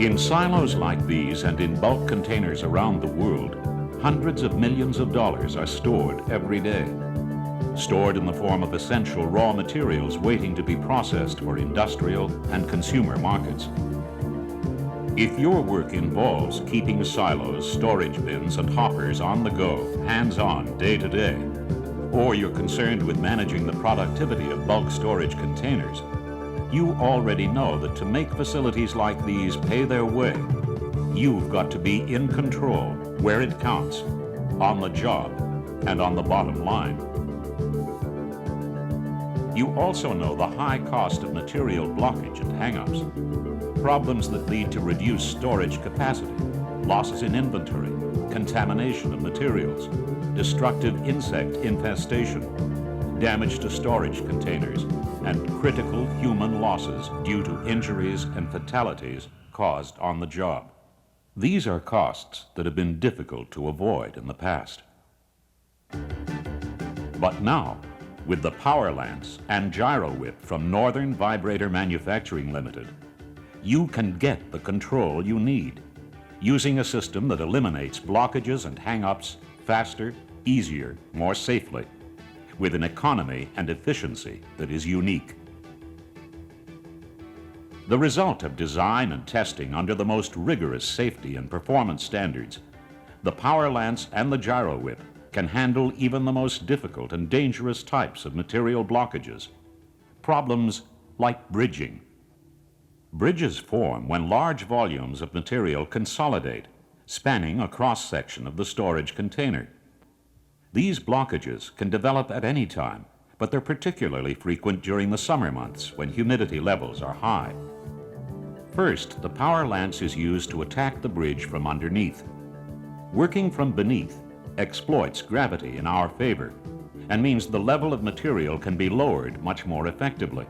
In silos like these and in bulk containers around the world, hundreds of millions of dollars are stored every day. Stored in the form of essential raw materials waiting to be processed for industrial and consumer markets. If your work involves keeping silos, storage bins, and hoppers on the go, hands-on, day to day, or you're concerned with managing the productivity of bulk storage containers, you already know that to make facilities like these pay their way, you've got to be in control where it counts, on the job, and on the bottom line. You also know the high cost of material blockage and hang-ups, problems that lead to reduced storage capacity, losses in inventory, contamination of materials, destructive insect infestation, damage to storage containers, and critical human losses due to injuries and fatalities caused on the job. These are costs that have been difficult to avoid in the past. But now, with the Power Lance and Gyro-Whip from Northern Vibrator Manufacturing Limited, you can get the control you need, using a system that eliminates blockages and hang-ups faster, easier, more safely, with an economy and efficiency that is unique. The result of design and testing under the most rigorous safety and performance standards, the Power Lance and the Gyro-Whip can handle even the most difficult and dangerous types of material blockages, problems like bridging. Bridges form when large volumes of material consolidate, spanning a cross-section of the storage container. These blockages can develop at any time, but they're particularly frequent during the summer months when humidity levels are high. First, the Power Lance is used to attack the bridge from underneath. Working from beneath exploits gravity in our favor and means the level of material can be lowered much more effectively.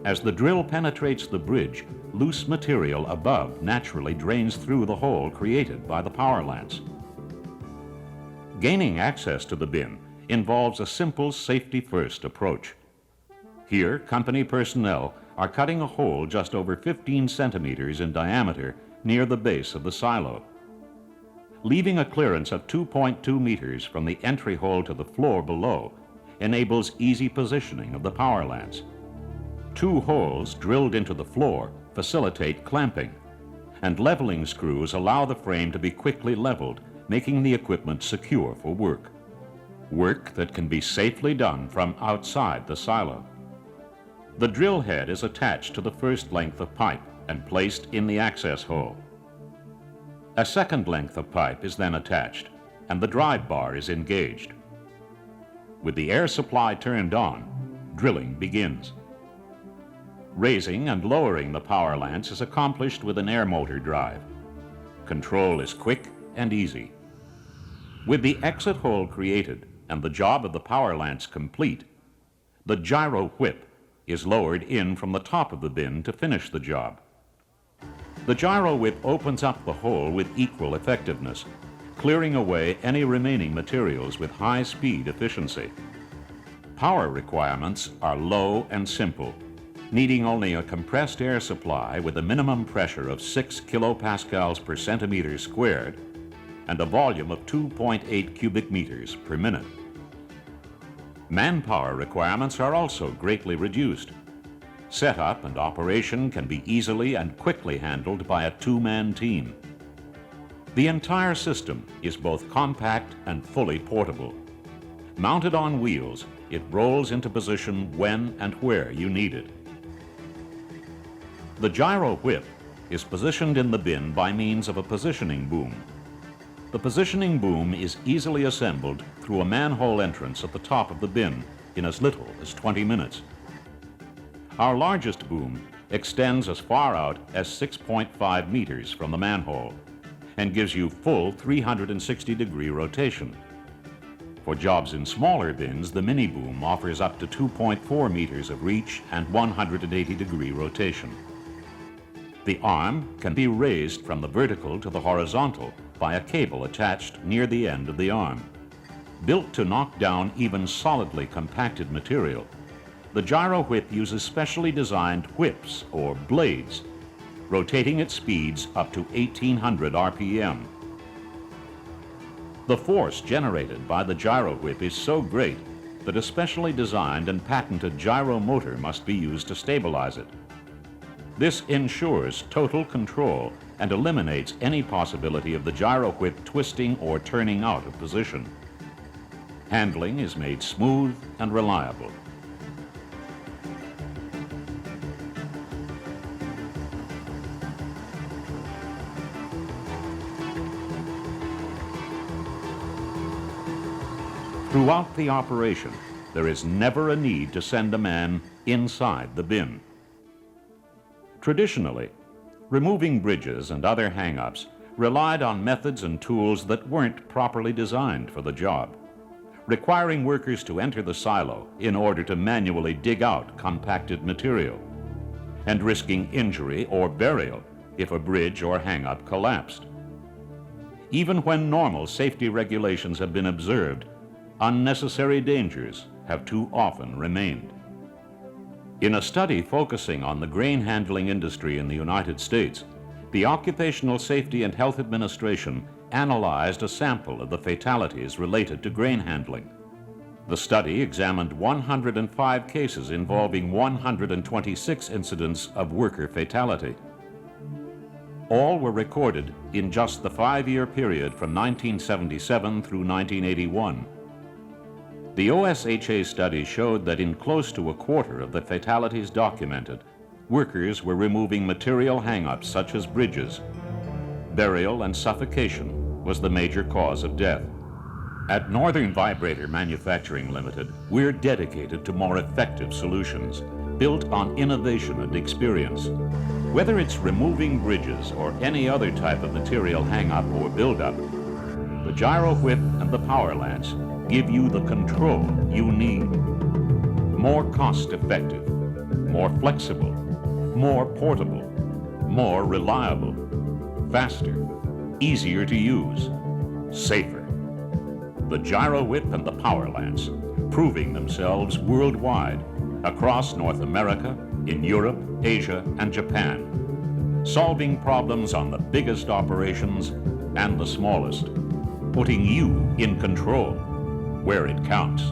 As the drill penetrates the bridge, loose material above naturally drains through the hole created by the Power Lance. Gaining access to the bin involves a simple safety-first approach. Here, company personnel are cutting a hole just over 15 centimeters in diameter near the base of the silo. Leaving a clearance of 2.2 meters from the entry hole to the floor below enables easy positioning of the Power Lance. 2 holes drilled into the floor facilitate clamping, and leveling screws allow the frame to be quickly leveled, making the equipment secure for work. Work that can be safely done from outside the silo. The drill head is attached to the first length of pipe and placed in the access hole. A second length of pipe is then attached, and the drive bar is engaged. With the air supply turned on, drilling begins. Raising and lowering the Power Lance is accomplished with an air motor drive. Control is quick and easy. With the exit hole created and the job of the Power Lance complete, the Gyro-Whip is lowered in from the top of the bin to finish the job. The Gyro-Whip opens up the hole with equal effectiveness, clearing away any remaining materials with high speed efficiency. Power requirements are low and simple, needing only a compressed air supply with a minimum pressure of 6 kilopascals per centimeter squared and a volume of 2.8 cubic meters per minute. Manpower requirements are also greatly reduced. Setup and operation can be easily and quickly handled by a 2-man team. The entire system is both compact and fully portable. Mounted on wheels, it rolls into position when and where you need it. The Gyro-Whip is positioned in the bin by means of a positioning boom. The positioning boom is easily assembled through a manhole entrance at the top of the bin in as little as 20 minutes. Our largest boom extends as far out as 6.5 meters from the manhole and gives you full 360-degree rotation. For jobs in smaller bins, the mini boom offers up to 2.4 meters of reach and 180-degree rotation. The arm can be raised from the vertical to the horizontal by a cable attached near the end of the arm. Built to knock down even solidly compacted material, the Gyro-Whip uses specially designed whips or blades rotating at speeds up to 1800 RPM. The force generated by the Gyro-Whip is so great that a specially designed and patented gyro motor must be used to stabilize it. This ensures total control and eliminates any possibility of the Gyro-Whip twisting or turning out of position. Handling is made smooth and reliable. Throughout the operation, there is never a need to send a man inside the bin. Traditionally, removing bridges and other hang-ups relied on methods and tools that weren't properly designed for the job, requiring workers to enter the silo in order to manually dig out compacted material, and risking injury or burial if a bridge or hang-up collapsed. Even when normal safety regulations have been observed, unnecessary dangers have too often remained. In a study focusing on the grain handling industry in the United States, the Occupational Safety and Health Administration analyzed a sample of the fatalities related to grain handling. The study examined 105 cases involving 126 incidents of worker fatality. All were recorded in just the 5-year period from 1977 through 1981. The OSHA study showed that in close to a quarter of the fatalities documented, workers were removing material hang-ups such as bridges. Burial and suffocation was the major cause of death. At Northern Vibrator Manufacturing Limited, we're dedicated to more effective solutions, built on innovation and experience. Whether it's removing bridges or any other type of material hang-up or build-up, the Gyro-Whip and the Power Lance give you the control you need. More cost-effective, more flexible, more portable, more reliable, faster, easier to use, safer. The Gyro-Whip and the Power Lance, proving themselves worldwide, across North America, in Europe, Asia, and Japan, solving problems on the biggest operations and the smallest, putting you in control where it counts.